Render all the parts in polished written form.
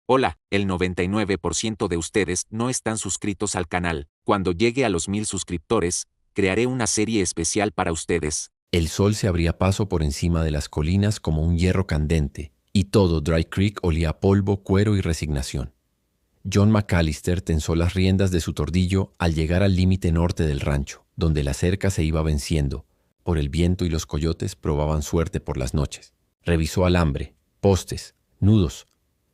Hola, el 99% de ustedes no están suscritos al canal. Cuando llegue a los 1000 suscriptores, crearé una serie especial para ustedes. El sol se abría paso por encima de las colinas como un hierro candente, y todo Dry Creek olía a polvo, cuero y resignación. John McAllister tensó las riendas de su tordillo al llegar al límite norte del rancho, donde la cerca se iba venciendo. Por el viento y los coyotes probaban suerte por las noches. Revisó alambre, postes, nudos.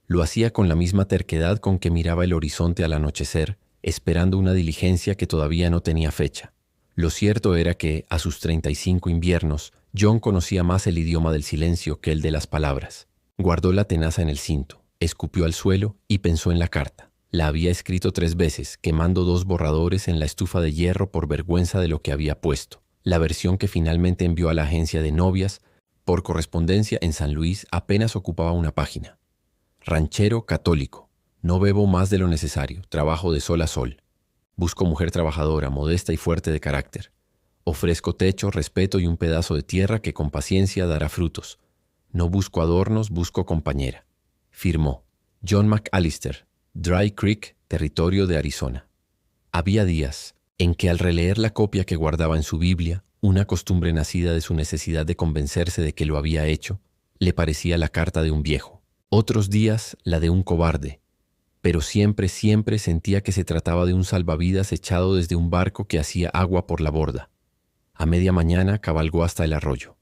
Lo hacía con la misma terquedad con que miraba el horizonte al anochecer, esperando una diligencia que todavía no tenía fecha. Lo cierto era que, a sus 35 inviernos, John conocía más el idioma del silencio que el de las palabras. Guardó la tenaza en el cinto, escupió al suelo y pensó en la carta. La había escrito 3 veces, quemando 2 borradores en la estufa de hierro por vergüenza de lo que había puesto. La versión que finalmente envió a la agencia de novias, por correspondencia en San Luis, apenas ocupaba una página. Ranchero católico. No bebo más de lo necesario. Trabajo de sol a sol. Busco mujer trabajadora, modesta y fuerte de carácter. Ofrezco techo, respeto y un pedazo de tierra que con paciencia dará frutos. No busco adornos, busco compañera. Firmó John McAllister, Dry Creek, territorio de Arizona. Había días en que al releer la copia que guardaba en su Biblia, una costumbre nacida de su necesidad de convencerse de que lo había hecho, le parecía la carta de un viejo. Otros días la de un cobarde, pero siempre sentía que se trataba de un salvavidas echado desde un barco que hacía agua por la borda. A media mañana cabalgó hasta el arroyo.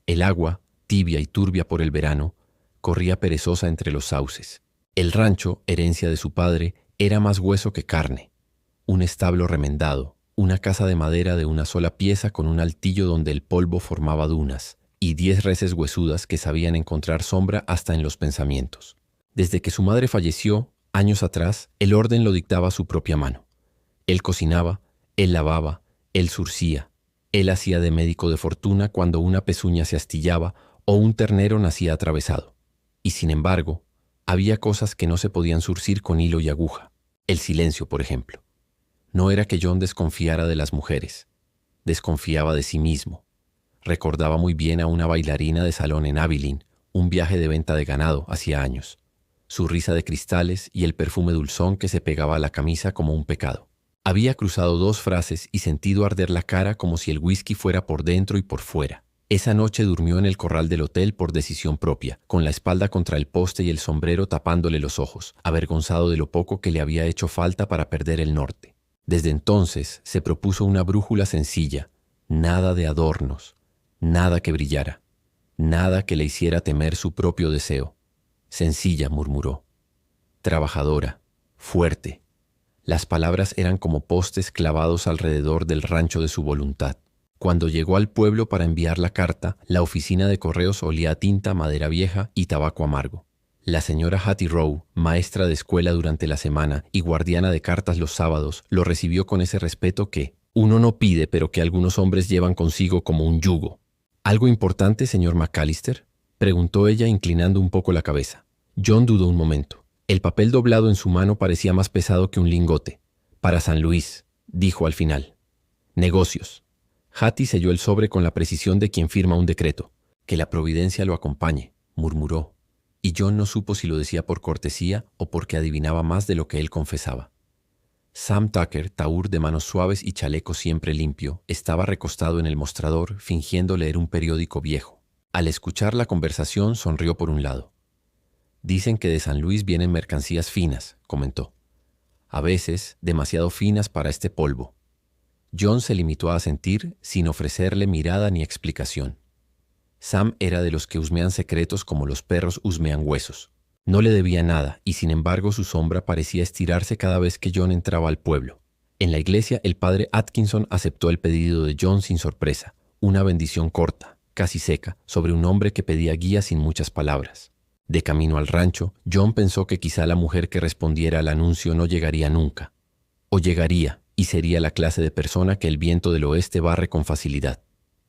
El agua, tibia y turbia por el verano, corría perezosa entre los sauces. El rancho, herencia de su padre, era más hueso que carne. Un establo remendado, una casa de madera de una sola pieza con un altillo donde el polvo formaba dunas, y 10 reses huesudas que sabían encontrar sombra hasta en los pensamientos. Desde que su madre falleció, años atrás, el orden lo dictaba a su propia mano. Él cocinaba, él lavaba, él zurcía. Él hacía de médico de fortuna cuando una pezuña se astillaba o un ternero nacía atravesado. Y sin embargo, había cosas que no se podían zurcir con hilo y aguja. El silencio, por ejemplo. No era que John desconfiara de las mujeres. Desconfiaba de sí mismo. Recordaba muy bien a una bailarina de salón en Abilene, un viaje de venta de ganado hacía años. Su risa de cristales y el perfume dulzón que se pegaba a la camisa como un pecado. Había cruzado 2 frases y sentido arder la cara como si el whisky fuera por dentro y por fuera. Esa noche durmió en el corral del hotel por decisión propia, con la espalda contra el poste y el sombrero tapándole los ojos, avergonzado de lo poco que le había hecho falta para perder el norte. Desde entonces se propuso una brújula sencilla, nada de adornos, nada que brillara, nada que le hiciera temer su propio deseo. Sencilla, murmuró. Trabajadora, fuerte. Las palabras eran como postes clavados alrededor del rancho de su voluntad. Cuando llegó al pueblo para enviar la carta, la oficina de correos olía a tinta, madera vieja y tabaco amargo. La señora Hattie Rowe, maestra de escuela durante la semana y guardiana de cartas los sábados, lo recibió con ese respeto que uno no pide, pero que algunos hombres llevan consigo como un yugo. ¿Algo importante, señor McAllister?, preguntó ella inclinando un poco la cabeza. John dudó un momento. El papel doblado en su mano parecía más pesado que un lingote. Para San Luis, dijo al final. Negocios. Hattie selló el sobre con la precisión de quien firma un decreto. Que la providencia lo acompañe, murmuró. Y John no supo si lo decía por cortesía o porque adivinaba más de lo que él confesaba. Sam Tucker, tahúr de manos suaves y chaleco siempre limpio, estaba recostado en el mostrador fingiendo leer un periódico viejo. Al escuchar la conversación sonrió por un lado. Dicen que de San Luis vienen mercancías finas, comentó. A veces demasiado finas para este polvo. John se limitó a asentir sin ofrecerle mirada ni explicación. Sam era de los que husmean secretos como los perros husmean huesos. No le debía nada y sin embargo su sombra parecía estirarse cada vez que John entraba al pueblo. En la iglesia el padre Atkinson aceptó el pedido de John sin sorpresa, una bendición corta, casi seca, sobre un hombre que pedía guía sin muchas palabras. De camino al rancho, John pensó que quizá la mujer que respondiera al anuncio no llegaría nunca. O llegaría y sería la clase de persona que el viento del oeste barre con facilidad.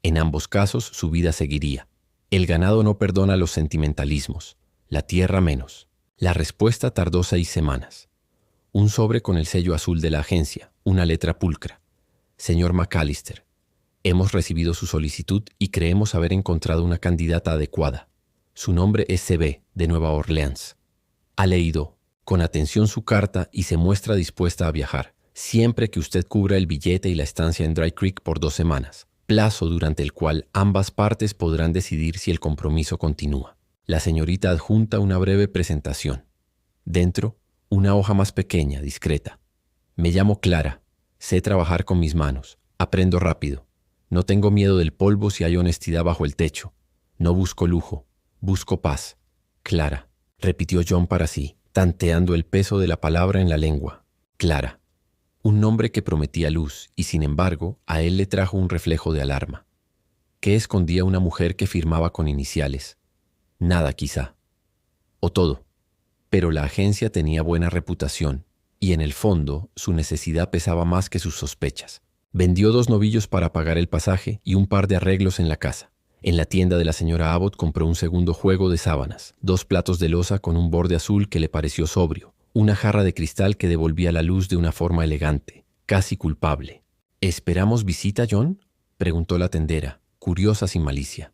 En ambos casos su vida seguiría. El ganado no perdona los sentimentalismos. La tierra menos. La respuesta tardó 6 semanas. Un sobre con el sello azul de la agencia, una letra pulcra. Señor McAllister, hemos recibido su solicitud y creemos haber encontrado una candidata adecuada. Su nombre es C.B., de Nueva Orleans. Ha leído con atención su carta y se muestra dispuesta a viajar, siempre que usted cubra el billete y la estancia en Dry Creek por 2 semanas, plazo durante el cual ambas partes podrán decidir si el compromiso continúa. La señorita adjunta una breve presentación. Dentro, una hoja más pequeña, discreta. Me llamo Clara. Sé trabajar con mis manos. Aprendo rápido. No tengo miedo del polvo si hay honestidad bajo el techo. No busco lujo. Busco paz. Clara, repitió John para sí, tanteando el peso de la palabra en la lengua. Clara. Un nombre que prometía luz y, sin embargo, a él le trajo un reflejo de alarma. ¿Qué escondía una mujer que firmaba con iniciales? Nada, quizá. O todo. Pero la agencia tenía buena reputación y, en el fondo, su necesidad pesaba más que sus sospechas. Vendió 2 novillos para pagar el pasaje y un par de arreglos en la casa. En la tienda de la señora Abbott compró un segundo juego de sábanas, 2 platos de loza con un borde azul que le pareció sobrio, una jarra de cristal que devolvía la luz de una forma elegante, casi culpable. ¿Esperamos visita, John?, preguntó la tendera, curiosa sin malicia.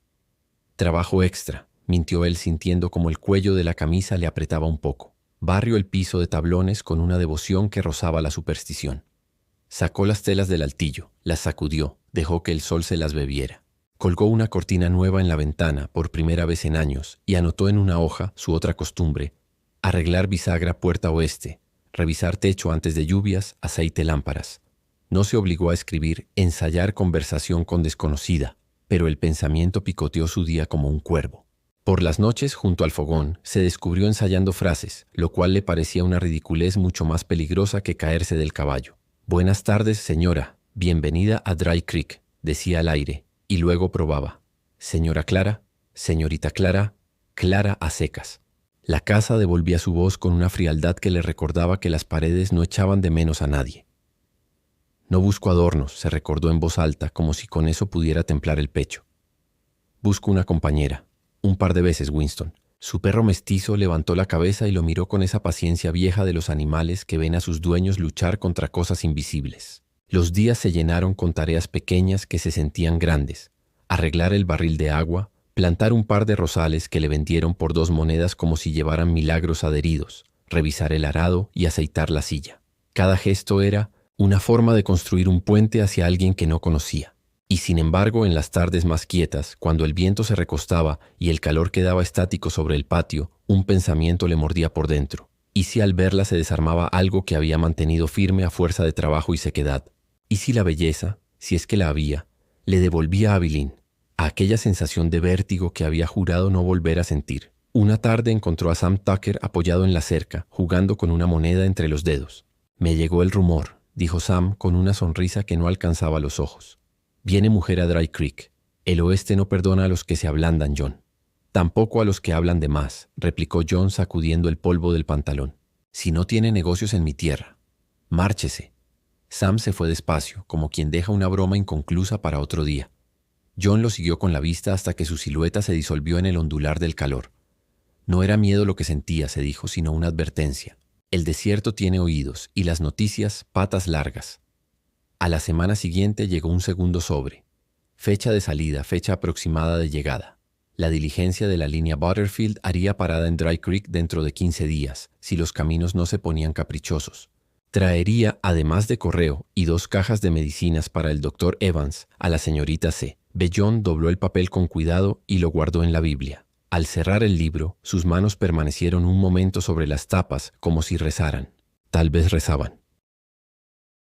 Trabajo extra, mintió él sintiendo como el cuello de la camisa le apretaba un poco. Barrió el piso de tablones con una devoción que rozaba la superstición. Sacó las telas del altillo, las sacudió, dejó que el sol se las bebiera. Colgó una cortina nueva en la ventana por primera vez en años y anotó en una hoja su otra costumbre: arreglar bisagra puerta oeste, revisar techo antes de lluvias, aceite lámparas. No se obligó a escribir ensayar conversación con desconocida, pero el pensamiento picoteó su día como un cuervo. Por las noches, junto al fogón, se descubrió ensayando frases, lo cual le parecía una ridiculez mucho más peligrosa que caerse del caballo. «Buenas tardes, señora. Bienvenida a Dry Creek», decía al aire, y luego probaba. «Señora Clara, señorita Clara, Clara a secas». La casa devolvía su voz con una frialdad que le recordaba que las paredes no echaban de menos a nadie. «No busco adornos», se recordó en voz alta, como si con eso pudiera templar el pecho. «Busco una compañera. Un par de veces, Winston». Su perro mestizo levantó la cabeza y lo miró con esa paciencia vieja de los animales que ven a sus dueños luchar contra cosas invisibles. Los días se llenaron con tareas pequeñas que se sentían grandes: arreglar el barril de agua, plantar un par de rosales que le vendieron por 2 monedas como si llevaran milagros adheridos, revisar el arado y aceitar la silla. Cada gesto era una forma de construir un puente hacia alguien que no conocía. Y sin embargo, en las tardes más quietas, cuando el viento se recostaba y el calor quedaba estático sobre el patio, un pensamiento le mordía por dentro. ¿Y si al verla se desarmaba algo que había mantenido firme a fuerza de trabajo y sequedad? ¿Y si la belleza, si es que la había, le devolvía a Bilín a aquella sensación de vértigo que había jurado no volver a sentir? Una tarde encontró a Sam Tucker apoyado en la cerca, jugando con una moneda entre los dedos. «Me llegó el rumor», dijo Sam con una sonrisa que no alcanzaba los ojos. «Viene mujer a Dry Creek. El oeste no perdona a los que se ablandan, John». «Tampoco a los que hablan de más», replicó John sacudiendo el polvo del pantalón. «Si no tiene negocios en mi tierra, márchese». Sam se fue despacio, como quien deja una broma inconclusa para otro día. John lo siguió con la vista hasta que su silueta se disolvió en el ondular del calor. No era miedo lo que sentía, se dijo, sino una advertencia. El desierto tiene oídos y las noticias patas largas. A la semana siguiente llegó un segundo sobre. Fecha de salida, fecha aproximada de llegada. La diligencia de la línea Butterfield haría parada en Dry Creek dentro de 15 días, si los caminos no se ponían caprichosos. Traería, además de correo y 2 cajas de medicinas para el Dr. Evans, a la señorita C. John dobló el papel con cuidado y lo guardó en la Biblia. Al cerrar el libro, sus manos permanecieron un momento sobre las tapas como si rezaran. Tal vez rezaban.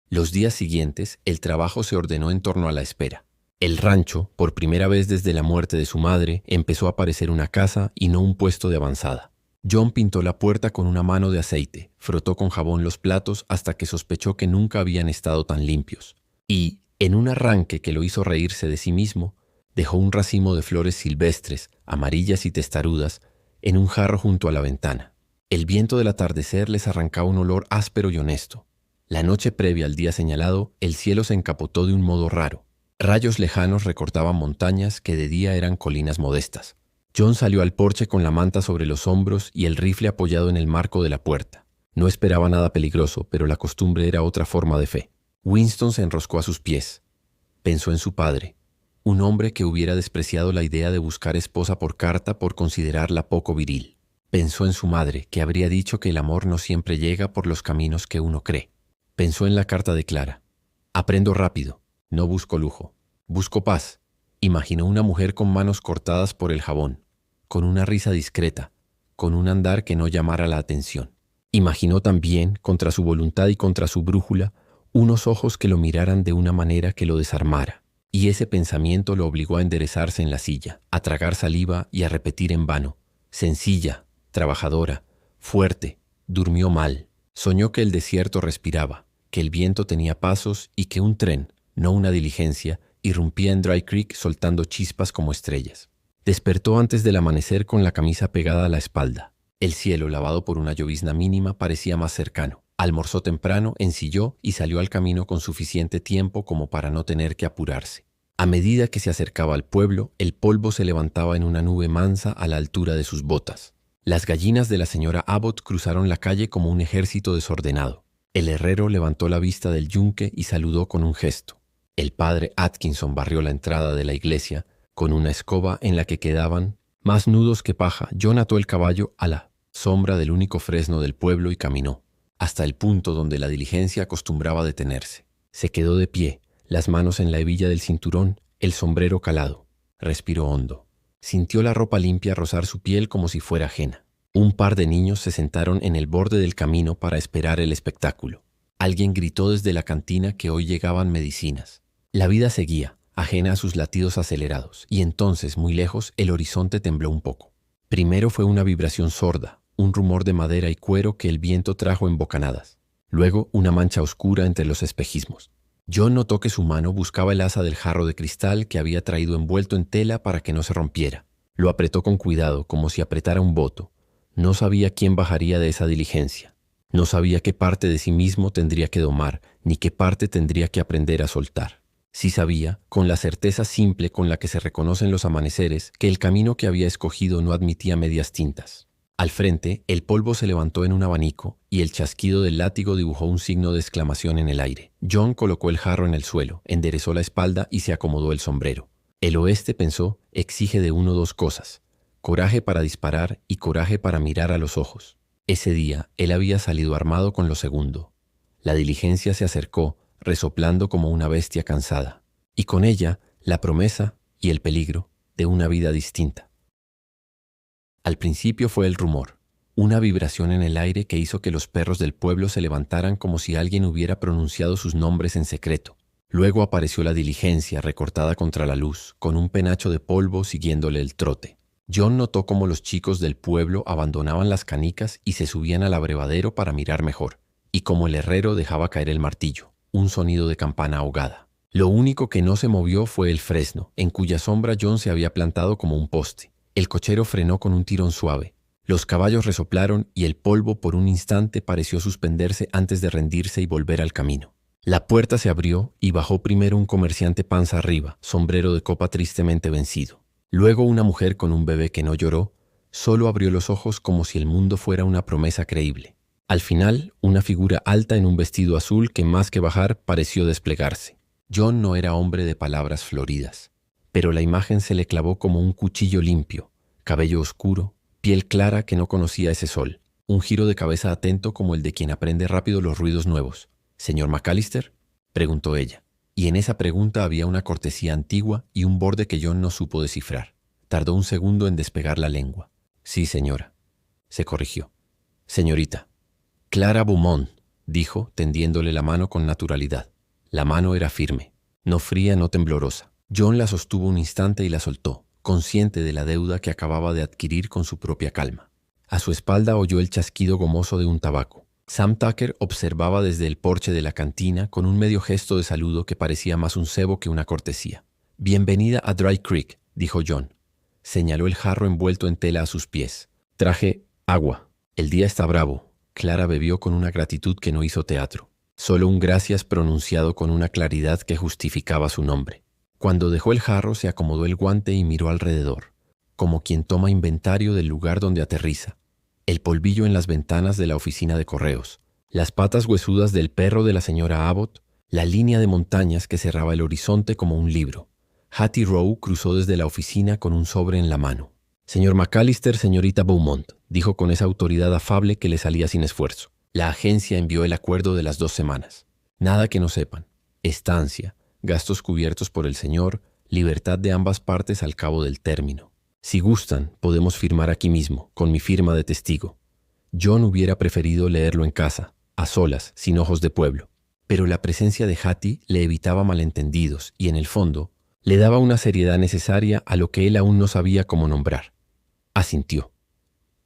Los días siguientes, el trabajo se ordenó en torno a la espera. El rancho, por primera vez desde la muerte de su madre, empezó a parecer una casa y no un puesto de avanzada. John pintó la puerta con una mano de aceite, frotó con jabón los platos hasta que sospechó que nunca habían estado tan limpios. Y, en un arranque que lo hizo reírse de sí mismo, dejó un racimo de flores silvestres, amarillas y testarudas, en un jarro junto a la ventana. El viento del atardecer les arrancaba un olor áspero y honesto. La noche previa al día señalado, el cielo se encapotó de un modo raro. Rayos lejanos recortaban montañas que de día eran colinas modestas. John salió al porche con la manta sobre los hombros y el rifle apoyado en el marco de la puerta. No esperaba nada peligroso, pero la costumbre era otra forma de fe. Winston se enroscó a sus pies. Pensó en su padre, un hombre que hubiera despreciado la idea de buscar esposa por carta por considerarla poco viril. Pensó en su madre, que habría dicho que el amor no siempre llega por los caminos que uno cree. Pensó en la carta de Clara. Aprendo rápido, no busco lujo, busco paz. Imaginó una mujer con manos cortadas por el jabón, con una risa discreta, con un andar que no llamara la atención. Imaginó también, contra su voluntad y contra su brújula, unos ojos que lo miraran de una manera que lo desarmara. Y ese pensamiento lo obligó a enderezarse en la silla, a tragar saliva y a repetir en vano: sencilla, trabajadora, fuerte. Durmió mal. Soñó que el desierto respiraba, que el viento tenía pasos y que un tren, no una diligencia, irrumpía en Dry Creek soltando chispas como estrellas. Despertó antes del amanecer con la camisa pegada a la espalda. El cielo, lavado por una llovizna mínima, parecía más cercano. Almorzó temprano, ensilló y salió al camino con suficiente tiempo como para no tener que apurarse. A medida que se acercaba al pueblo, el polvo se levantaba en una nube mansa a la altura de sus botas. Las gallinas de la señora Abbott cruzaron la calle como un ejército desordenado. El herrero levantó la vista del yunque y saludó con un gesto. El padre Atkinson barrió la entrada de la iglesia con una escoba en la que quedaban más nudos que paja. John ató el caballo a la sombra del único fresno del pueblo y caminó hasta el punto donde la diligencia acostumbraba detenerse. Se quedó de pie, las manos en la hebilla del cinturón, el sombrero calado. Respiró hondo. Sintió la ropa limpia rozar su piel como si fuera ajena. Un par de niños se sentaron en el borde del camino para esperar el espectáculo. Alguien gritó desde la cantina que hoy llegaban medicinas. La vida seguía, ajena a sus latidos acelerados, y entonces, muy lejos, el horizonte tembló un poco. Primero fue una vibración sorda, un rumor de madera y cuero que el viento trajo en bocanadas. Luego, una mancha oscura entre los espejismos. John notó que su mano buscaba el asa del jarro de cristal que había traído envuelto en tela para que no se rompiera. Lo apretó con cuidado, como si apretara un voto. No sabía quién bajaría de esa diligencia. No sabía qué parte de sí mismo tendría que domar, ni qué parte tendría que aprender a soltar. Sí sabía, con la certeza simple con la que se reconocen los amaneceres, que el camino que había escogido no admitía medias tintas. Al frente, el polvo se levantó en un abanico y el chasquido del látigo dibujó un signo de exclamación en el aire. John colocó el jarro en el suelo, enderezó la espalda y se acomodó el sombrero. El oeste, pensó, exige de uno dos cosas: coraje para disparar y coraje para mirar a los ojos. Ese día, él había salido armado con lo segundo. La diligencia se acercó, resoplando como una bestia cansada, y con ella la promesa y el peligro de una vida distinta. Al principio fue el rumor, una vibración en el aire que hizo que los perros del pueblo se levantaran como si alguien hubiera pronunciado sus nombres en secreto. Luego apareció la diligencia recortada contra la luz, con un penacho de polvo siguiéndole el trote. John notó cómo los chicos del pueblo abandonaban las canicas y se subían al abrevadero para mirar mejor, y cómo el herrero dejaba caer el martillo, un sonido de campana ahogada. Lo único que no se movió fue el fresno, en cuya sombra John se había plantado como un poste. El cochero frenó con un tirón suave. Los caballos resoplaron y el polvo por un instante pareció suspenderse antes de rendirse y volver al camino. La puerta se abrió y bajó primero un comerciante panza arriba, sombrero de copa tristemente vencido. Luego una mujer con un bebé que no lloró, solo abrió los ojos como si el mundo fuera una promesa creíble. Al final, una figura alta en un vestido azul que más que bajar pareció desplegarse. John no era hombre de palabras floridas, pero la imagen se le clavó como un cuchillo limpio, cabello oscuro, piel clara que no conocía ese sol, un giro de cabeza atento como el de quien aprende rápido los ruidos nuevos. «¿Señor McAllister?», preguntó ella, y en esa pregunta había una cortesía antigua y un borde que John no supo descifrar. Tardó un segundo en despegar la lengua. «Sí, señora», se corrigió. «Señorita». «Clara Beaumont», dijo, tendiéndole la mano con naturalidad. La mano era firme, no fría, no temblorosa. John la sostuvo un instante y la soltó, consciente de la deuda que acababa de adquirir con su propia calma. A su espalda oyó el chasquido gomoso de un tabaco. Sam Tucker observaba desde el porche de la cantina con un medio gesto de saludo que parecía más un cebo que una cortesía. «Bienvenida a Dry Creek», dijo John. Señaló el jarro envuelto en tela a sus pies. «Traje agua. El día está bravo». Clara bebió con una gratitud que no hizo teatro. Solo un gracias pronunciado con una claridad que justificaba su nombre. Cuando dejó el jarro, se acomodó el guante y miró alrededor, como quien toma inventario del lugar donde aterriza. El polvillo en las ventanas de la oficina de correos, las patas huesudas del perro de la señora Abbott, la línea de montañas que cerraba el horizonte como un libro. Hattie Rowe cruzó desde la oficina con un sobre en la mano. Señor McAllister, señorita Beaumont, dijo con esa autoridad afable que le salía sin esfuerzo. La agencia envió el acuerdo de las 2 semanas. Nada que no sepan. Estancia, gastos cubiertos por el señor, libertad de ambas partes al cabo del término. Si gustan, podemos firmar aquí mismo, con mi firma de testigo. John hubiera preferido leerlo en casa, a solas, sin ojos de pueblo. Pero la presencia de Hattie le evitaba malentendidos y, en el fondo, le daba una seriedad necesaria a lo que él aún no sabía cómo nombrar. Asintió.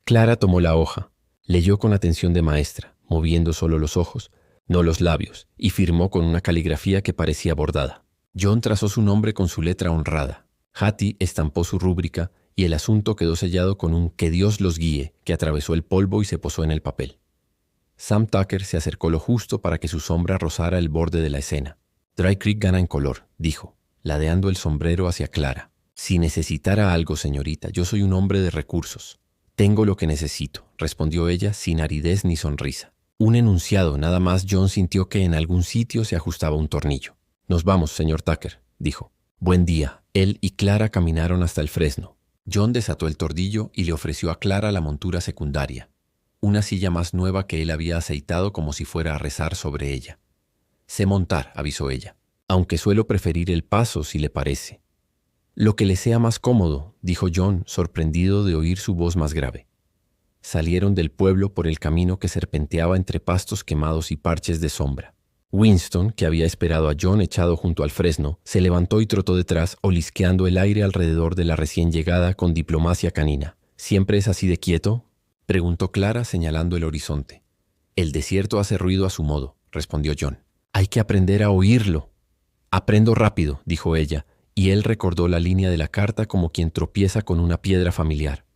Clara tomó la hoja, leyó con atención de maestra, moviendo solo los ojos, no los labios, y firmó con una caligrafía que parecía bordada. John trazó su nombre con su letra honrada. Hattie estampó su rúbrica y el asunto quedó sellado con un «Que Dios los guíe» que atravesó el polvo y se posó en el papel. Sam Tucker se acercó lo justo para que su sombra rozara el borde de la escena. «Dry Creek gana en color», dijo, ladeando el sombrero hacia Clara. «Si necesitara algo, señorita, yo soy un hombre de recursos». «Tengo lo que necesito», respondió ella sin aridez ni sonrisa. Un enunciado, nada más. John sintió que en algún sitio se ajustaba un tornillo. «Nos vamos, señor Tucker», dijo. «Buen día». Él y Clara caminaron hasta el fresno. John desató el tordillo y le ofreció a Clara la montura secundaria. Una silla más nueva que él había aceitado como si fuera a rezar sobre ella. «Sé montar», avisó ella, «aunque suelo preferir el paso, si le parece». «Lo que le sea más cómodo», dijo John, sorprendido de oír su voz más grave. Salieron del pueblo por el camino que serpenteaba entre pastos quemados y parches de sombra. Winston, que había esperado a John echado junto al fresno, se levantó y trotó detrás, olisqueando el aire alrededor de la recién llegada con diplomacia canina. «¿Siempre es así de quieto?», preguntó Clara señalando el horizonte. «El desierto hace ruido a su modo», respondió John. «Hay que aprender a oírlo». «Aprendo rápido», dijo ella, y él recordó la línea de la carta como quien tropieza con una piedra familiar.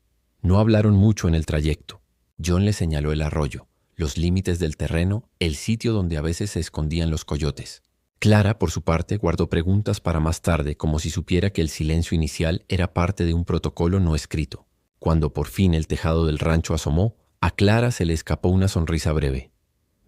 No hablaron mucho en el trayecto. John le señaló el arroyo, los límites del terreno, el sitio donde a veces se escondían los coyotes. Clara, por su parte, guardó preguntas para más tarde, como si supiera que el silencio inicial era parte de un protocolo no escrito. Cuando por fin el tejado del rancho asomó, a Clara se le escapó una sonrisa breve.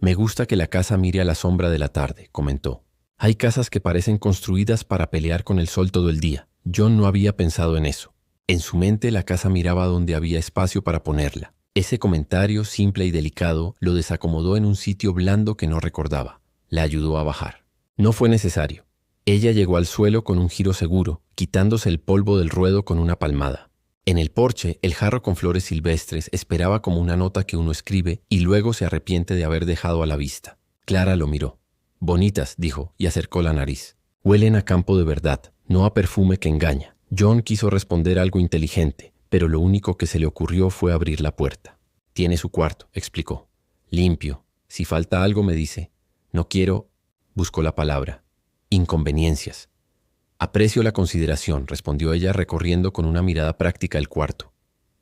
«Me gusta que la casa mire a la sombra de la tarde», comentó. «Hay casas que parecen construidas para pelear con el sol todo el día». John no había pensado en eso. En su mente la casa miraba donde había espacio para ponerla. Ese comentario, simple y delicado, lo desacomodó en un sitio blando que no recordaba. La ayudó a bajar. No fue necesario. Ella llegó al suelo con un giro seguro, quitándose el polvo del ruedo con una palmada. En el porche, el jarro con flores silvestres esperaba como una nota que uno escribe y luego se arrepiente de haber dejado a la vista. Clara lo miró. «Bonitas», dijo, y acercó la nariz. «Huelen a campo de verdad, no a perfume que engaña». John quiso responder algo inteligente, pero lo único que se le ocurrió fue abrir la puerta. «Tiene su cuarto», explicó. «Limpio. Si falta algo me dice. No quiero», buscó la palabra, «inconveniencias». «Aprecio la consideración», respondió ella recorriendo con una mirada práctica el cuarto.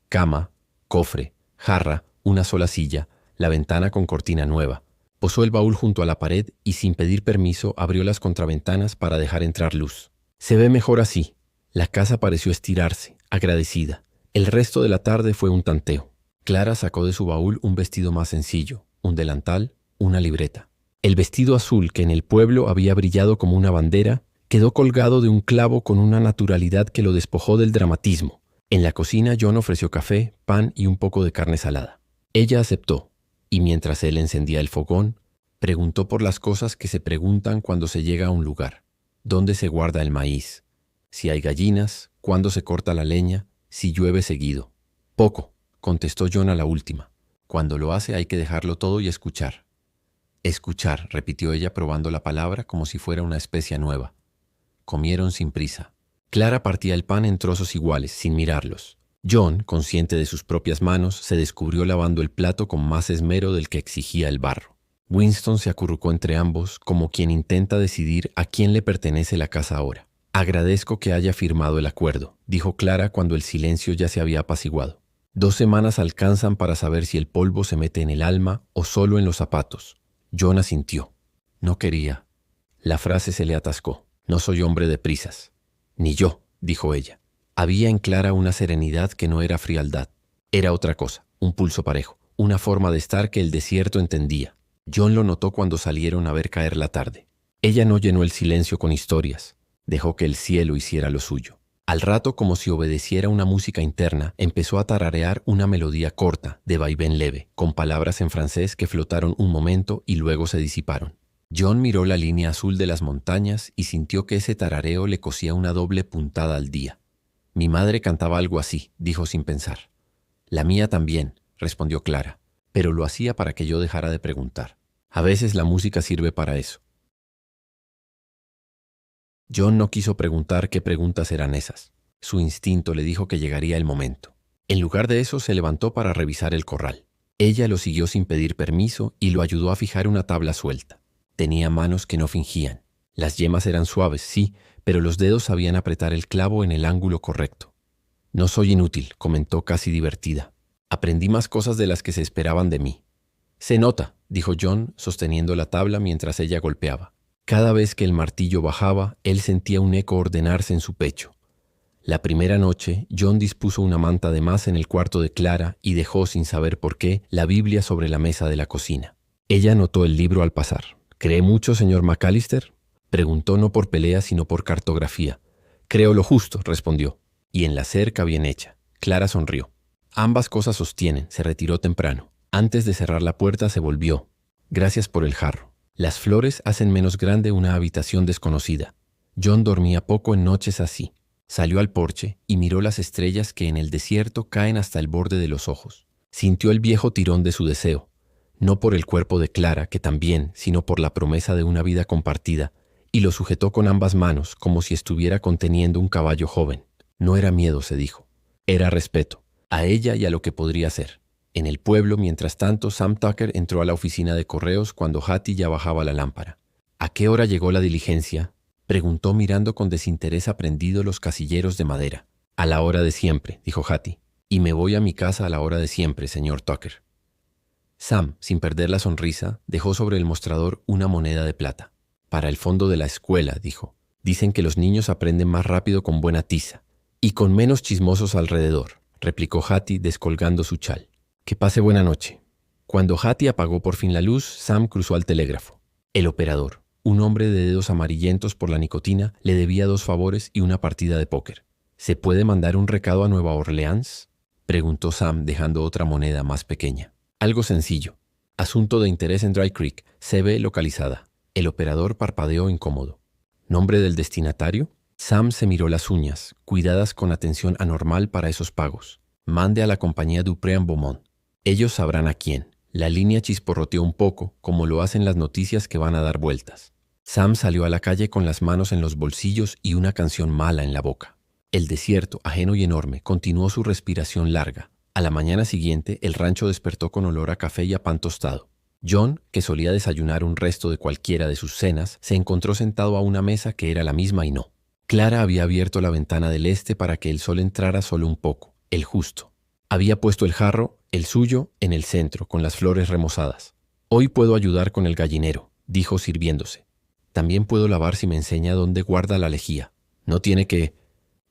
Cama, cofre, jarra, una sola silla, la ventana con cortina nueva. Posó el baúl junto a la pared y sin pedir permiso abrió las contraventanas para dejar entrar luz. «Se ve mejor así». La casa pareció estirarse, agradecida. El resto de la tarde fue un tanteo. Clara sacó de su baúl un vestido más sencillo, un delantal, una libreta. El vestido azul que en el pueblo había brillado como una bandera quedó colgado de un clavo con una naturalidad que lo despojó del dramatismo. En la cocina John ofreció café, pan y un poco de carne salada. Ella aceptó, y mientras él encendía el fogón, preguntó por las cosas que se preguntan cuando se llega a un lugar. ¿Dónde se guarda el maíz? Si hay gallinas, cuándo se corta la leña, si llueve seguido. «Poco», contestó John a la última. «Cuando lo hace hay que dejarlo todo y escuchar». «Escuchar», repitió ella probando la palabra como si fuera una especia nueva. Comieron sin prisa. Clara partía el pan en trozos iguales, sin mirarlos. John, consciente de sus propias manos, se descubrió lavando el plato con más esmero del que exigía el barro. Winston se acurrucó entre ambos, como quien intenta decidir a quién le pertenece la casa ahora. «Agradezco que haya firmado el acuerdo», dijo Clara cuando el silencio ya se había apaciguado. 2 semanas alcanzan para saber si el polvo se mete en el alma o solo en los zapatos. John asintió. No quería. La frase se le atascó. «No soy hombre de prisas». «Ni yo», dijo ella. Había en Clara una serenidad que no era frialdad. Era otra cosa, un pulso parejo, una forma de estar que el desierto entendía. John lo notó cuando salieron a ver caer la tarde. Ella no llenó el silencio con historias. Dejó que el cielo hiciera lo suyo. Al rato, como si obedeciera una música interna, empezó a tararear una melodía corta, de vaivén leve, con palabras en francés que flotaron un momento y luego se disiparon. John miró la línea azul de las montañas y sintió que ese tarareo le cosía una doble puntada al día. Mi madre cantaba algo así, dijo sin pensar. La mía también, respondió Clara, pero lo hacía para que yo dejara de preguntar. A veces la música sirve para eso. John no quiso preguntar qué preguntas eran esas. Su instinto le dijo que llegaría el momento. En lugar de eso, se levantó para revisar el corral. Ella lo siguió sin pedir permiso y lo ayudó a fijar una tabla suelta. Tenía manos que no fingían. Las yemas eran suaves, sí, pero los dedos sabían apretar el clavo en el ángulo correcto. No soy inútil, comentó casi divertida. Aprendí más cosas de las que se esperaban de mí. Se nota, dijo John, sosteniendo la tabla mientras ella golpeaba. Cada vez que el martillo bajaba, él sentía un eco ordenarse en su pecho. La primera noche, John dispuso una manta de más en el cuarto de Clara y dejó, sin saber por qué, la Biblia sobre la mesa de la cocina. Ella notó el libro al pasar. ¿Cree mucho, señor McAllister? Preguntó no por pelea, sino por cartografía. Creo lo justo, respondió. Y en la cerca bien hecha. Clara sonrió. Ambas cosas sostienen, se retiró temprano. Antes de cerrar la puerta se volvió. Gracias por el jarro. Las flores hacen menos grande una habitación desconocida. John dormía poco en noches así. Salió al porche y miró las estrellas que en el desierto caen hasta el borde de los ojos. Sintió el viejo tirón de su deseo. No por el cuerpo de Clara, que también, sino por la promesa de una vida compartida, y lo sujetó con ambas manos como si estuviera conteniendo un caballo joven. No era miedo, se dijo. Era respeto, a ella y a lo que podría ser. En el pueblo, mientras tanto, Sam Tucker entró a la oficina de correos cuando Hattie ya bajaba la lámpara. ¿A qué hora llegó la diligencia?, preguntó mirando con desinterés aprendido los casilleros de madera. A la hora de siempre, dijo Hattie. Y me voy a mi casa a la hora de siempre, señor Tucker. Sam, sin perder la sonrisa, dejó sobre el mostrador una moneda de plata. Para el fondo de la escuela, dijo. Dicen que los niños aprenden más rápido con buena tiza. Y con menos chismosos alrededor, replicó Hattie descolgando su chal. Que pase buena noche. Cuando Hattie apagó por fin la luz, Sam cruzó al telégrafo. El operador, un hombre de dedos amarillentos por la nicotina, le debía 2 favores y una partida de póker. ¿Se puede mandar un recado a Nueva Orleans?, preguntó Sam dejando otra moneda más pequeña. Algo sencillo. Asunto de interés en Dry Creek. CB localizada. El operador parpadeó incómodo. ¿Nombre del destinatario? Sam se miró las uñas, cuidadas con atención anormal para esos pagos. Mande a la compañía Dupré en Beaumont. Ellos sabrán a quién. La línea chisporroteó un poco, como lo hacen las noticias que van a dar vueltas. Sam salió a la calle con las manos en los bolsillos y una canción mala en la boca. El desierto, ajeno y enorme, continuó su respiración larga. A la mañana siguiente, el rancho despertó con olor a café y a pan tostado. John, que solía desayunar un resto de cualquiera de sus cenas, se encontró sentado a una mesa que era la misma y no. Clara había abierto la ventana del este para que el sol entrara solo un poco, el justo. Había puesto el jarro, el suyo, en el centro, con las flores remozadas. Hoy puedo ayudar con el gallinero, dijo sirviéndose. También puedo lavar si me enseña dónde guarda la lejía. No tiene que...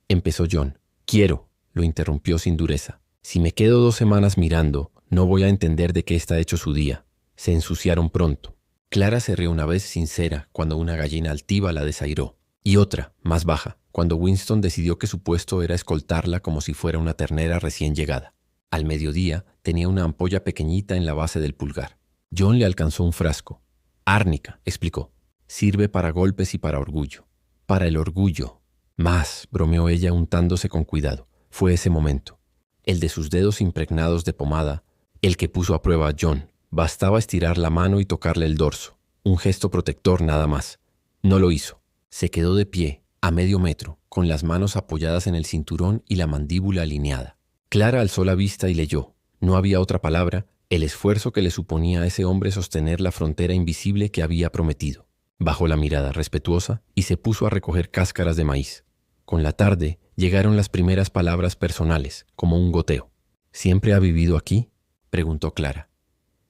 empezó John. Quiero, lo interrumpió sin dureza. Si me quedo 2 semanas mirando, no voy a entender de qué está hecho su día. Se ensuciaron pronto. Clara se rió una vez sincera cuando una gallina altiva la desairó. Y otra, más baja, cuando Winston decidió que su puesto era escoltarla como si fuera una ternera recién llegada. Al mediodía tenía una ampolla pequeñita en la base del pulgar. John le alcanzó un frasco. Árnica, explicó. Sirve para golpes y para orgullo. Para el orgullo. Más, bromeó ella untándose con cuidado. Fue ese momento. El de sus dedos impregnados de pomada, el que puso a prueba a John. Bastaba estirar la mano y tocarle el dorso. Un gesto protector nada más. No lo hizo. Se quedó de pie, a medio metro, con las manos apoyadas en el cinturón y la mandíbula alineada. Clara alzó la vista y leyó. No había otra palabra, el esfuerzo que le suponía a ese hombre sostener la frontera invisible que había prometido. Bajó la mirada respetuosa y se puso a recoger cáscaras de maíz. Con la tarde llegaron las primeras palabras personales, como un goteo. ¿Siempre ha vivido aquí?, preguntó Clara.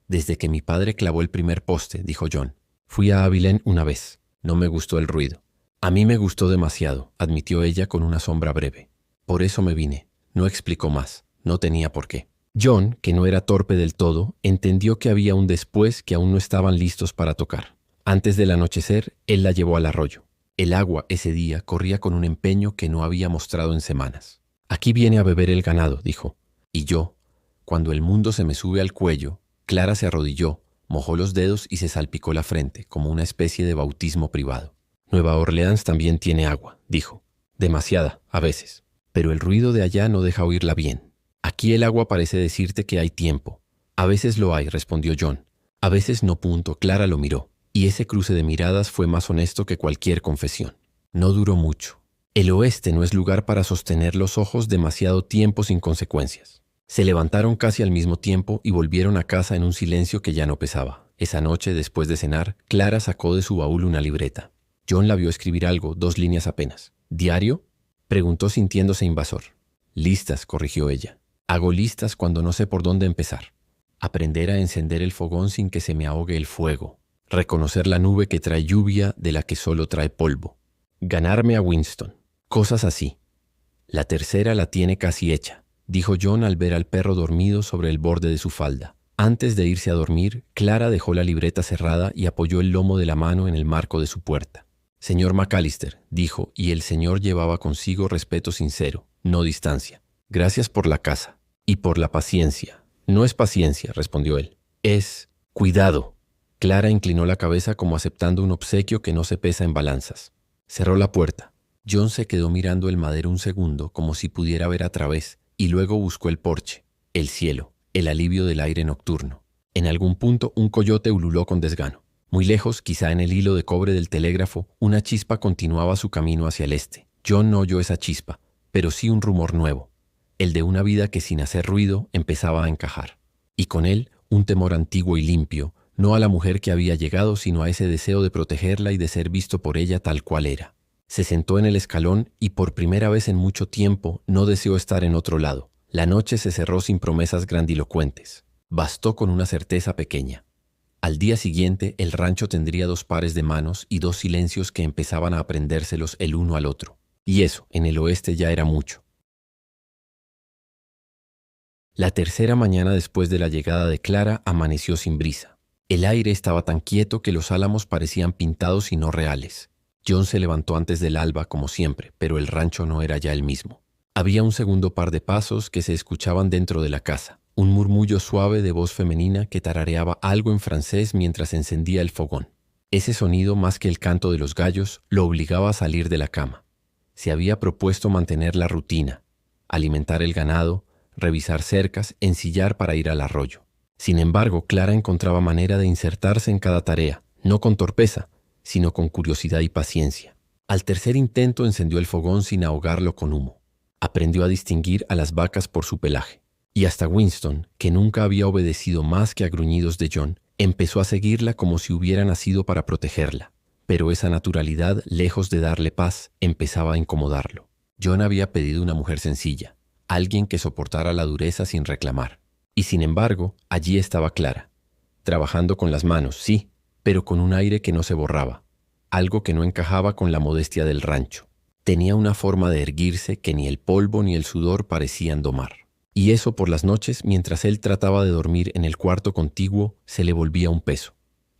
Desde que mi padre clavó el primer poste, dijo John. Fui a Abilene una vez. No me gustó el ruido. A mí me gustó demasiado, admitió ella con una sombra breve. Por eso me vine. No explicó más. No tenía por qué. John, que no era torpe del todo, entendió que había un después que aún no estaban listos para tocar. Antes del anochecer, él la llevó al arroyo. El agua ese día corría con un empeño que no había mostrado en semanas. «Aquí viene a beber el ganado», dijo. Y yo, cuando el mundo se me sube al cuello, Clara se arrodilló, mojó los dedos y se salpicó la frente, como una especie de bautismo privado. «Nueva Orleans también tiene agua», dijo. «Demasiada, a veces. Pero el ruido de allá no deja oírla bien. Aquí el agua parece decirte que hay tiempo». «A veces lo hay», respondió John. «A veces no». Clara lo miró, y ese cruce de miradas fue más honesto que cualquier confesión. No duró mucho. El oeste no es lugar para sostener los ojos demasiado tiempo sin consecuencias. Se levantaron casi al mismo tiempo y volvieron a casa en un silencio que ya no pesaba. Esa noche, después de cenar, Clara sacó de su baúl una libreta. John la vio escribir algo, 2 líneas apenas. «¿Diario?», preguntó sintiéndose invasor. «Listas», corrigió ella. «Hago listas cuando no sé por dónde empezar. Aprender a encender el fogón sin que se me ahogue el fuego. Reconocer la nube que trae lluvia de la que solo trae polvo. Ganarme a Winston. Cosas así». «La tercera la tiene casi hecha», dijo John al ver al perro dormido sobre el borde de su falda. Antes de irse a dormir, Clara dejó la libreta cerrada y apoyó el lomo de la mano en el marco de su puerta. «Señor McAllister», dijo, y el señor llevaba consigo respeto sincero, no distancia. «Gracias por la casa y por la paciencia». «No es paciencia», respondió él. «Es cuidado». Clara inclinó la cabeza como aceptando un obsequio que no se pesa en balanzas. Cerró la puerta. John se quedó mirando el madero un segundo como si pudiera ver a través, y luego buscó el porche, el cielo, el alivio del aire nocturno. En algún punto un coyote ululó con desgano. Muy lejos, quizá en el hilo de cobre del telégrafo, una chispa continuaba su camino hacia el este. John no oyó esa chispa, pero sí un rumor nuevo, el de una vida que sin hacer ruido empezaba a encajar. Y con él un temor antiguo y limpio, no a la mujer que había llegado, sino a ese deseo de protegerla y de ser visto por ella tal cual era. Se sentó en el escalón y por primera vez en mucho tiempo no deseó estar en otro lado. La noche se cerró sin promesas grandilocuentes. Bastó con una certeza pequeña. Al día siguiente el rancho tendría 2 pares de manos y 2 silencios que empezaban a aprendérselos el uno al otro. Y eso, en el oeste, ya era mucho. La tercera mañana después de la llegada de Clara amaneció sin brisa. El aire estaba tan quieto que los álamos parecían pintados y no reales. John se levantó antes del alba, como siempre, pero el rancho no era ya el mismo. Había un segundo par de pasos que se escuchaban dentro de la casa. Un murmullo suave de voz femenina que tarareaba algo en francés mientras encendía el fogón. Ese sonido, más que el canto de los gallos, lo obligaba a salir de la cama. Se había propuesto mantener la rutina, alimentar el ganado, revisar cercas, ensillar para ir al arroyo. Sin embargo, Clara encontraba manera de insertarse en cada tarea, no con torpeza, sino con curiosidad y paciencia. Al tercer intento encendió el fogón sin ahogarlo con humo. Aprendió a distinguir a las vacas por su pelaje. Y hasta Winston, que nunca había obedecido más que a gruñidos de John, empezó a seguirla como si hubiera nacido para protegerla. Pero esa naturalidad, lejos de darle paz, empezaba a incomodarlo. John había pedido una mujer sencilla, alguien que soportara la dureza sin reclamar. Y sin embargo, allí estaba Clara, trabajando con las manos, sí, pero con un aire que no se borraba, algo que no encajaba con la modestia del rancho. Tenía una forma de erguirse que ni el polvo ni el sudor parecían domar. Y eso por las noches, mientras él trataba de dormir en el cuarto contiguo, se le volvía un peso.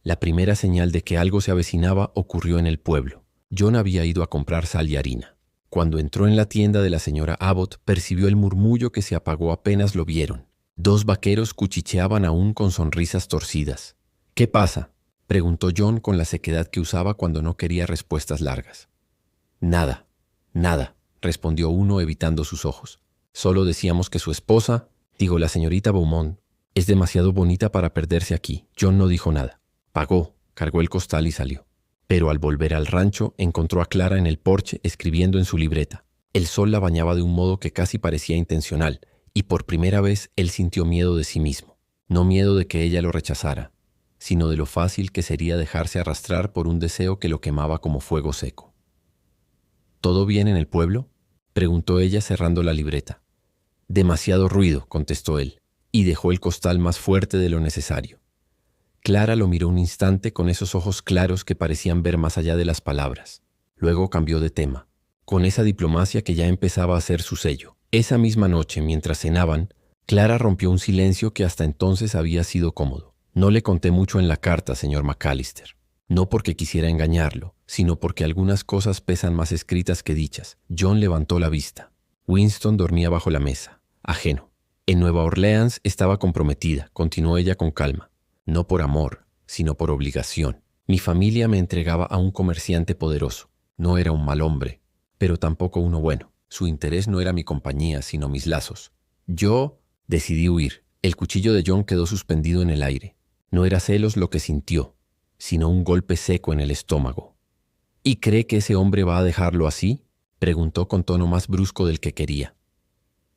La primera señal de que algo se avecinaba ocurrió en el pueblo. John había ido a comprar sal y harina. Cuando entró en la tienda de la señora Abbott, percibió el murmullo que se apagó apenas lo vieron. 2 vaqueros cuchicheaban aún con sonrisas torcidas. «¿Qué pasa?», preguntó John con la sequedad que usaba cuando no quería respuestas largas. «Nada, nada», respondió uno evitando sus ojos. «Solo decíamos que su esposa, la señorita Beaumont, es demasiado bonita para perderse aquí». John no dijo nada. Pagó, cargó el costal y salió. Pero al volver al rancho encontró a Clara en el porche escribiendo en su libreta. El sol la bañaba de un modo que casi parecía intencional, y por primera vez él sintió miedo de sí mismo. No miedo de que ella lo rechazara, sino de lo fácil que sería dejarse arrastrar por un deseo que lo quemaba como fuego seco. «¿Todo bien en el pueblo?», preguntó ella cerrando la libreta. «Demasiado ruido», contestó él, y dejó el costal más fuerte de lo necesario. Clara lo miró un instante con esos ojos claros que parecían ver más allá de las palabras. Luego cambió de tema, con esa diplomacia que ya empezaba a ser su sello. Esa misma noche, mientras cenaban, Clara rompió un silencio que hasta entonces había sido cómodo. «No le conté mucho en la carta, señor McAllister». No porque quisiera engañarlo, sino porque algunas cosas pesan más escritas que dichas. John levantó la vista. Winston dormía bajo la mesa, ajeno. En Nueva Orleans estaba comprometida, continuó ella con calma. No por amor, sino por obligación. Mi familia me entregaba a un comerciante poderoso. No era un mal hombre, pero tampoco uno bueno. Su interés no era mi compañía, sino mis lazos. Yo decidí huir. El cuchillo de John quedó suspendido en el aire. No era celos lo que sintió, sino un golpe seco en el estómago. ¿Y cree que ese hombre va a dejarlo así?, preguntó con tono más brusco del que quería.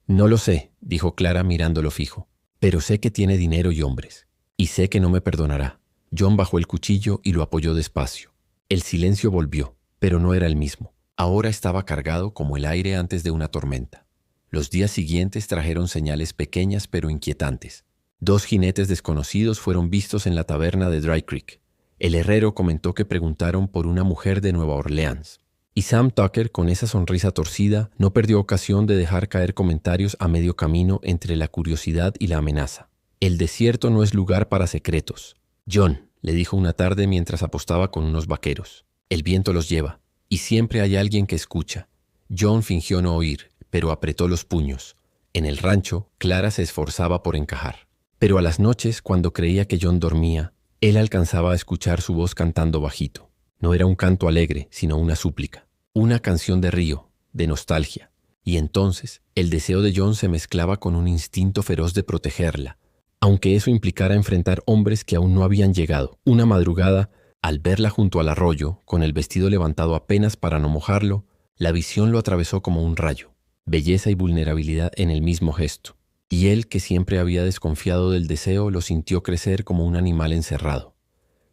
No lo sé, dijo Clara mirándolo fijo, pero sé que tiene dinero y hombres, y sé que no me perdonará. John bajó el cuchillo y lo apoyó despacio. El silencio volvió, pero no era el mismo. Ahora estaba cargado como el aire antes de una tormenta. Los días siguientes trajeron señales pequeñas pero inquietantes. 2 jinetes desconocidos fueron vistos en la taberna de Dry Creek. El herrero comentó que preguntaron por una mujer de Nueva Orleans. Y Sam Tucker, con esa sonrisa torcida, no perdió ocasión de dejar caer comentarios a medio camino entre la curiosidad y la amenaza. El desierto no es lugar para secretos. John, le dijo una tarde mientras apostaba con unos vaqueros. El viento los lleva, y siempre hay alguien que escucha. John fingió no oír, pero apretó los puños. En el rancho, Clara se esforzaba por encajar. Pero a las noches, cuando creía que John dormía, él alcanzaba a escuchar su voz cantando bajito. No era un canto alegre, sino una súplica. Una canción de río, de nostalgia. Y entonces, el deseo de John se mezclaba con un instinto feroz de protegerla, aunque eso implicara enfrentar hombres que aún no habían llegado. Una madrugada, al verla junto al arroyo, con el vestido levantado apenas para no mojarlo, la visión lo atravesó como un rayo. Belleza y vulnerabilidad en el mismo gesto. Y él, que siempre había desconfiado del deseo, lo sintió crecer como un animal encerrado.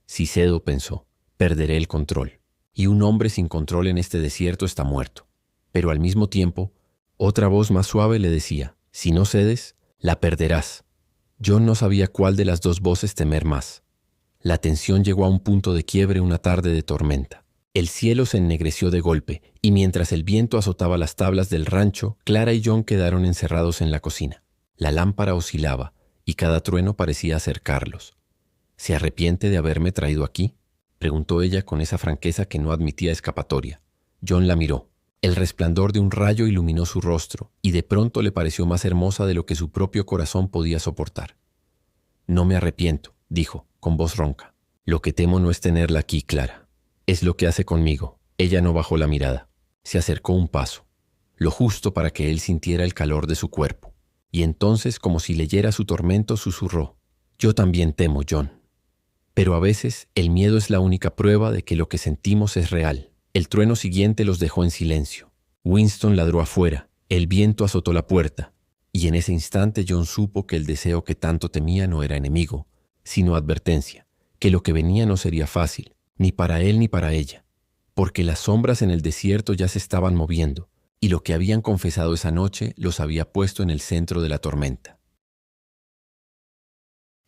Si cedo, pensó, perderé el control. Y un hombre sin control en este desierto está muerto. Pero al mismo tiempo, otra voz más suave le decía, si no cedes, la perderás. John no sabía cuál de las 2 voces temer más. La tensión llegó a un punto de quiebre una tarde de tormenta. El cielo se ennegreció de golpe, y mientras el viento azotaba las tablas del rancho, Clara y John quedaron encerrados en la cocina. La lámpara oscilaba, y cada trueno parecía acercarlos. ¿Se arrepiente de haberme traído aquí?, preguntó ella con esa franqueza que no admitía escapatoria. John la miró. El resplandor de un rayo iluminó su rostro, y de pronto le pareció más hermosa de lo que su propio corazón podía soportar. No me arrepiento, dijo, con voz ronca. Lo que temo no es tenerla aquí, Clara. Es lo que hace conmigo. Ella no bajó la mirada. Se acercó un paso, lo justo para que él sintiera el calor de su cuerpo. Y entonces, como si leyera su tormento, susurró. Yo también temo, John. Pero a veces el miedo es la única prueba de que lo que sentimos es real. El trueno siguiente los dejó en silencio. Winston ladró afuera, el viento azotó la puerta, y en ese instante John supo que el deseo que tanto temía no era enemigo, sino advertencia, que lo que venía no sería fácil, ni para él ni para ella, porque las sombras en el desierto ya se estaban moviendo, y lo que habían confesado esa noche los había puesto en el centro de la tormenta.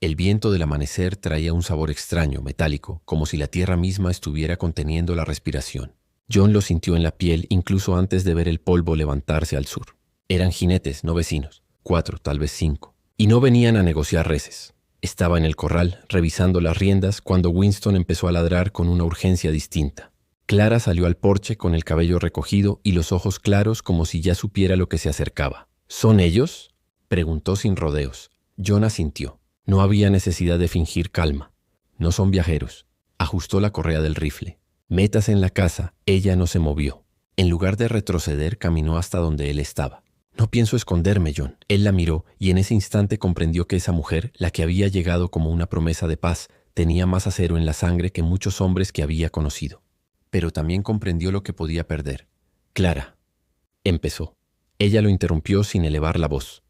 El viento del amanecer traía un sabor extraño, metálico, como si la tierra misma estuviera conteniendo la respiración. John lo sintió en la piel incluso antes de ver el polvo levantarse al sur. Eran jinetes, no vecinos, 4, tal vez 5, y no venían a negociar reses. Estaba en el corral, revisando las riendas, cuando Winston empezó a ladrar con una urgencia distinta. Clara salió al porche con el cabello recogido y los ojos claros como si ya supiera lo que se acercaba. ¿Son ellos?, preguntó sin rodeos. John asintió. No había necesidad de fingir calma. No son viajeros. Ajustó la correa del rifle. Métase en la casa. Ella no se movió. En lugar de retroceder, caminó hasta donde él estaba. No pienso esconderme, John. Él la miró y en ese instante comprendió que esa mujer, la que había llegado como una promesa de paz, tenía más acero en la sangre que muchos hombres que había conocido. Pero también comprendió lo que podía perder. Clara, empezó. Ella lo interrumpió sin elevar la voz.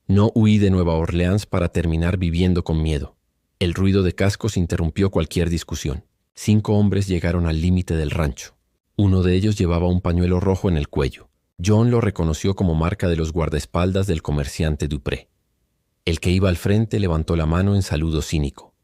No huí de Nueva Orleans para terminar viviendo con miedo. El ruido de cascos interrumpió cualquier discusión. 5 hombres llegaron al límite del rancho. Uno de ellos llevaba un pañuelo rojo en el cuello. John lo reconoció como marca de los guardaespaldas del comerciante Dupré. El que iba al frente levantó la mano en saludo cínico.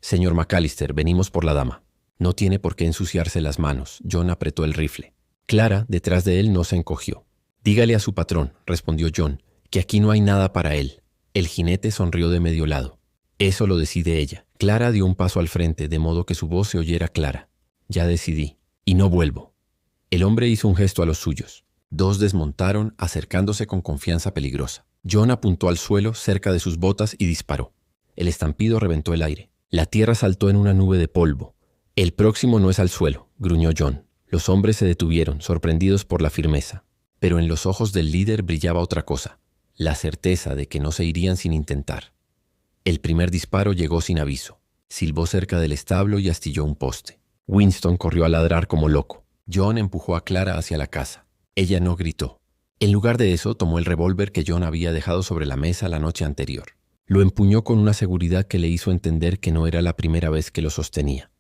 Señor McAllister, venimos por la dama. No tiene por qué ensuciarse las manos. John apretó el rifle. Clara, detrás de él, no se encogió. Dígale a su patrón, respondió John, que aquí no hay nada para él. El jinete sonrió de medio lado. Eso lo decide ella. Clara dio un paso al frente, de modo que su voz se oyera clara. Ya decidí, y no vuelvo. El hombre hizo un gesto a los suyos. Dos desmontaron, acercándose con confianza peligrosa. John apuntó al suelo cerca de sus botas y disparó. El estampido reventó el aire. La tierra saltó en una nube de polvo. El próximo no es al suelo, gruñó John. Los hombres se detuvieron, sorprendidos por la firmeza. Pero en los ojos del líder brillaba otra cosa, la certeza de que no se irían sin intentar. El primer disparo llegó sin aviso. Silbó cerca del establo y astilló un poste. Winston corrió a ladrar como loco. John empujó a Clara hacia la casa. Ella no gritó. En lugar de eso, tomó el revólver que John había dejado sobre la mesa la noche anterior. Lo empuñó con una seguridad que le hizo entender que no era la primera vez que lo sostenía.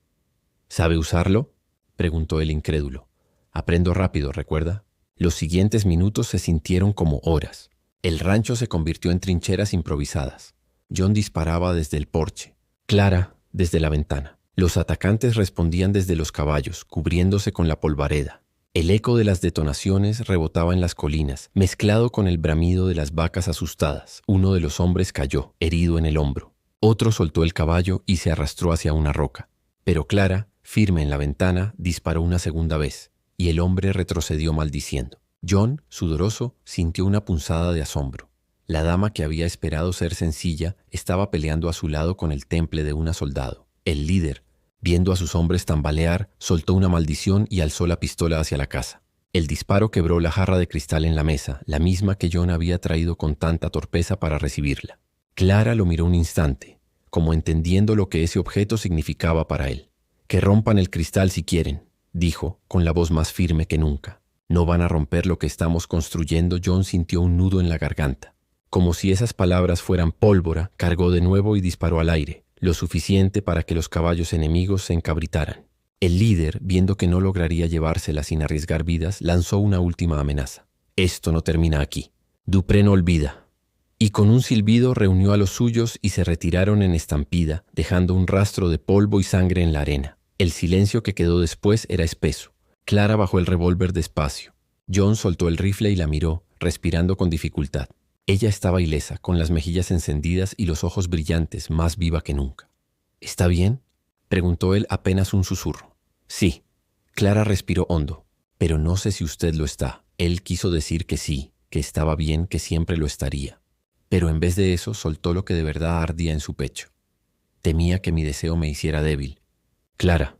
¿Sabe usarlo?, preguntó el incrédulo. Aprendo rápido, ¿recuerda? Los siguientes minutos se sintieron como horas. El rancho se convirtió en trincheras improvisadas. John disparaba desde el porche, Clara desde la ventana. Los atacantes respondían desde los caballos, cubriéndose con la polvareda. El eco de las detonaciones rebotaba en las colinas, mezclado con el bramido de las vacas asustadas. Uno de los hombres cayó, herido en el hombro. Otro soltó el caballo y se arrastró hacia una roca. Pero Clara, firme en la ventana, disparó una segunda vez, y el hombre retrocedió maldiciendo. John, sudoroso, sintió una punzada de asombro. La dama que había esperado ser sencilla estaba peleando a su lado con el temple de una soldado. El líder, viendo a sus hombres tambalear, soltó una maldición y alzó la pistola hacia la casa. El disparo quebró la jarra de cristal en la mesa, la misma que John había traído con tanta torpeza para recibirla. Clara lo miró un instante, como entendiendo lo que ese objeto significaba para él. «Que rompan el cristal si quieren», dijo, con la voz más firme que nunca. «No van a romper lo que estamos construyendo». John sintió un nudo en la garganta. Como si esas palabras fueran pólvora, cargó de nuevo y disparó al aire, lo suficiente para que los caballos enemigos se encabritaran. El líder, viendo que no lograría llevársela sin arriesgar vidas, lanzó una última amenaza. «Esto no termina aquí. Dupré no olvida». Y con un silbido reunió a los suyos y se retiraron en estampida, dejando un rastro de polvo y sangre en la arena. El silencio que quedó después era espeso. Clara bajó el revólver despacio. John soltó el rifle y la miró, respirando con dificultad. Ella estaba ilesa, con las mejillas encendidas y los ojos brillantes, más viva que nunca. «¿Está bien?», preguntó él apenas un susurro. «Sí». Clara respiró hondo. «Pero no sé si usted lo está». Él quiso decir que sí, que estaba bien, que siempre lo estaría. Pero en vez de eso, soltó lo que de verdad ardía en su pecho. «Temía que mi deseo me hiciera débil. Clara,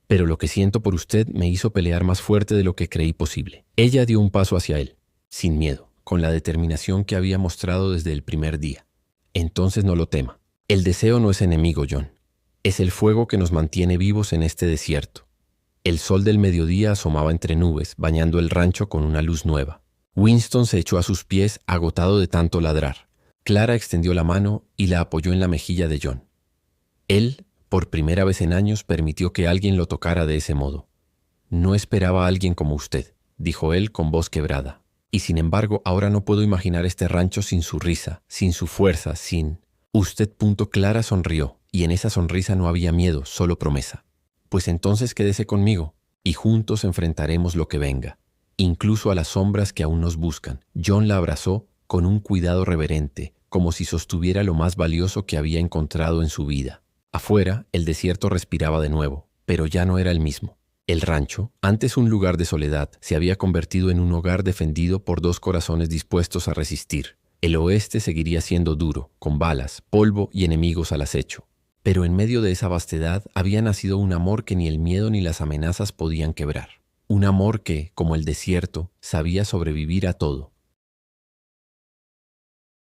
pero lo que siento por usted me hizo pelear más fuerte de lo que creí posible». Ella dio un paso hacia él, sin miedo, con la determinación que había mostrado desde el primer día. «Entonces no lo tema. El deseo no es enemigo, John. Es el fuego que nos mantiene vivos en este desierto». El sol del mediodía asomaba entre nubes, bañando el rancho con una luz nueva. Winston se echó a sus pies, agotado de tanto ladrar. Clara extendió la mano y la apoyó en la mejilla de John. Él, por primera vez en años, permitió que alguien lo tocara de ese modo. «No esperaba a alguien como usted», dijo él con voz quebrada. «Y sin embargo, ahora no puedo imaginar este rancho sin su risa, sin su fuerza, sin...» Usted. Clara sonrió, y en esa sonrisa no había miedo, solo promesa. «Pues entonces quédese conmigo, y juntos enfrentaremos lo que venga, incluso a las sombras que aún nos buscan». John la abrazó con un cuidado reverente, como si sostuviera lo más valioso que había encontrado en su vida. Afuera, el desierto respiraba de nuevo, pero ya no era el mismo. El rancho, antes un lugar de soledad, se había convertido en un hogar defendido por dos corazones dispuestos a resistir. El oeste seguiría siendo duro, con balas, polvo y enemigos al acecho. Pero en medio de esa vastedad había nacido un amor que ni el miedo ni las amenazas podían quebrar. Un amor que, como el desierto, sabía sobrevivir a todo.